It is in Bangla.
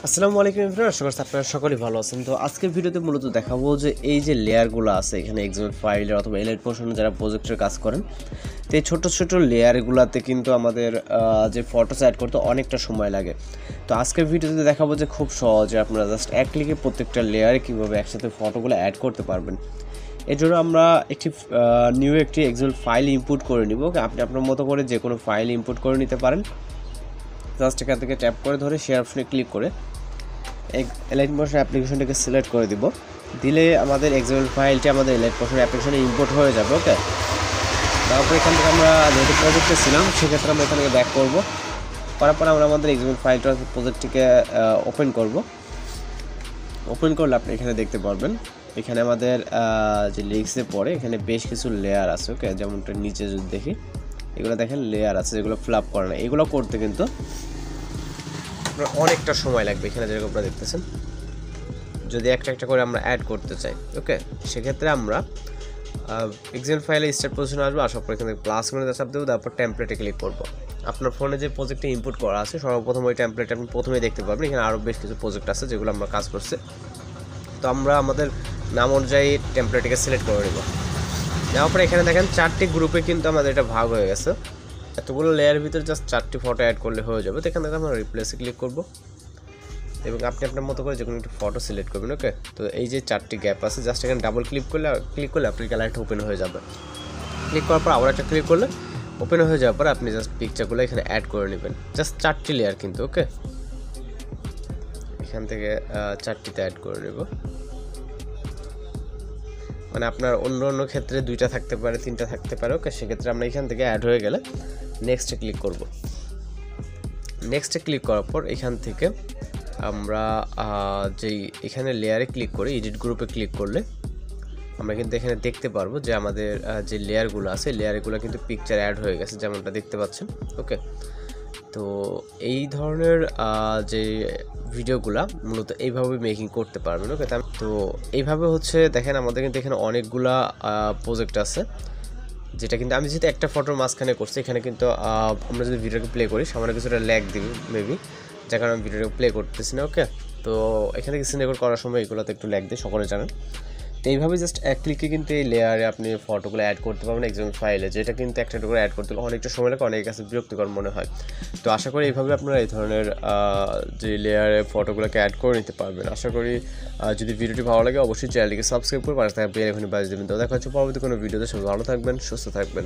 আসসালামু আলাইকুম এভরিওয়ান, আশা করছি আপনারা সকলেই ভালো আছেন। তো আজকের ভিডিওতে মূলত দেখাবো যে এই যে লেয়ারগুলো আছে এখানে এক্সএমএল ফাইলের অথবা এলাইট পোর্শনে যারা প্রজেক্টের কাজ করেন, তো এই ছোটো ছোটো লেয়ারগুলোতে কিন্তু আমাদের যে ফটোস অ্যাড করতে অনেকটা সময় লাগে। তো আজকের ভিডিওতে দেখাবো যে খুব সহজে আপনারা জাস্ট এক ক্লিকে প্রত্যেকটা লেয়ারে কীভাবে একসাথে ফটোগুলো অ্যাড করতে পারবেন। এর জন্য আমরা একটি একটি এক্সএমএল ফাইল ইনপুট করে নিব। আপনি আপনার মতো করে যে কোনো ফাইল ইনপুট করে নিতে পারেন। জাস্ট এখান থেকে ট্যাপ করে ধরে শেয়ার অপশনে ক্লিক করে এলাইট মোশন অ্যাপ্লিকেশনটাকে সিলেক্ট করে দিব। দিলে আমাদের এক্সএমএল ফাইলটি আমাদের এলাইট মোশন অ্যাপ্লিকেশনে ইম্পোর্ট হয়ে যাবে। ওকে, তারপরে এখান থেকে আমরা যেহেতু প্রজেক্টে ছিলাম সেক্ষেত্রে আমরা এখান থেকে ব্যাক করবো। করার পর আমরা আমাদের এক্সএমএল ফাইলটা প্রজেক্টটিকে ওপেন করব। ওপেন করলে আপনি এখানে দেখতে পারবেন এখানে আমাদের যে লিঙ্কসে পড়ে এখানে বেশ কিছু লেয়ার আছে। ওকে, যেমনটা নিচে যদি দেখি এগুলো দেখেন লেয়ার আছে যেগুলো ফিল আপ করে না। এগুলো করতে কিন্তু অনেকটা সময় লাগবে। এখানে যেরকম আপনারা দেখতেছেন যদি একটা একটা করে আমরা অ্যাড করতে চাই, ওকে, সেক্ষেত্রে আমরা এক্সএমএল ফাইলে স্টার্ট পজিশনে আসবো। আসার পর এখানে প্লাস করে চাপ দেবো, তারপর টেমপ্লেটে ক্লিক করবো। আপনার ফোনে যে প্রজেক্টে ইনপুট করা আছে সর্বপ্রথম ওই টেমপ্লেট আপনি প্রথমেই দেখতে পারবেন। এখানে আরও বেশ কিছু প্রজেক্ট আছে যেগুলো আমরা কাজ করছি। তো আমরা আমাদের নাম অনুযায়ী টেমপ্লেটটিকে সিলেক্ট করে নেব। নেওয়ার পরে এখানে দেখেন 4টি গ্রুপে কিন্তু আমাদের এটা ভাগ হয়ে গেছে। এতগুলো লেয়ারের ভিতরে জাস্ট 4টি ফটো অ্যাড করলে হয়ে যাবে। তো এখান থেকে আমরা রিপ্লেসে ক্লিক করব এবং আপনি আপনার মতো করে যে কোনো একটি ফটো সিলেক্ট করবেন। ওকে, তো এই যে 4টি গ্যাপ আছে জাস্ট এখানে ডাবল ক্লিক করলে আপনার গ্যালারিটা ওপেন হয়ে যাবে। ক্লিক করার পর আবার একটা ক্লিক করলে ওপেন হয়ে যাওয়ার পর আপনি জাস্ট পিকচারগুলো এখানে অ্যাড করে নেবেন। জাস্ট 4টি লেয়ার কিন্তু। ওকে, এখান থেকে 4টিতে অ্যাড করে নেব। মানে আপনার অন্য অন্য ক্ষেত্রে 2টা থাকতে পারে, 3টা থাকতে পারে। ওকে, সেক্ষেত্রে আমরা এখান থেকে অ্যাড হয়ে গেলে নেক্সটে ক্লিক করব। নেক্সটে ক্লিক করার পর এখান থেকে আমরা যেই এখানে লেয়ারে ক্লিক করে এডিট গ্রুপে ক্লিক করলে আমরা কিন্তু এখানে দেখতে পারবো যে আমাদের যে লেয়ারগুলো আছে লেয়ারগুলো কিন্তু পিকচার অ্যাড হয়ে গেছে যেমনটা দেখতে পাচ্ছেন। ওকে, তো এই ধরনের যে ভিডিওগুলা মূলত এইভাবে মেকিং করতে পারবেন। ওকে, তো এইভাবে হচ্ছে দেখেন আমাদের কিন্তু এখানে অনেকগুলা প্রজেক্ট আছে, যেটা কিন্তু আমি যেহেতু একটা ফটোর মাঝখানে করছি এখানে কিন্তু আমরা যদি ভিডিওকে প্লে করি সামান্য কিছুটা ল্যাগ দিবে মেবি, যার কারণে আমি ভিডিওটাকে প্লে করতেছি না। ওকে, তো এখানে থেকে সিন রেকর্ড করার সময় এগুলোতে একটু ল্যাগ দিয়ে সকলে জানেন। তো এইভাবে জাস্ট এক ক্লিকে কিন্তু এই লেয়ারে আপনি ফটোগুলো অ্যাড করতে পারবেন এক্সএমএল ফাইলে, যেটা কিন্তু একটা করে অ্যাড করতে অনেকটা সময় লাগে, অনেকের কাছে বিরক্তিকর মনে হয়। তো আশা করি এইভাবে আপনারা এই ধরনের যে লেয়ারে ফটোগুলোকে অ্যাড করে নিতে পারবেন। আশা করি যদি ভিডিওটি ভালো লাগে অবশ্যই চ্যানেলটিকে সাবস্ক্রাইব করে পাশে থাকা বেল আইকনে বাজিয়ে দেবেন। তো দেখা হচ্ছে পরবর্তী কোনো ভিডিওতে। সবাই ভালো থাকবেন, সুস্থ থাকবেন।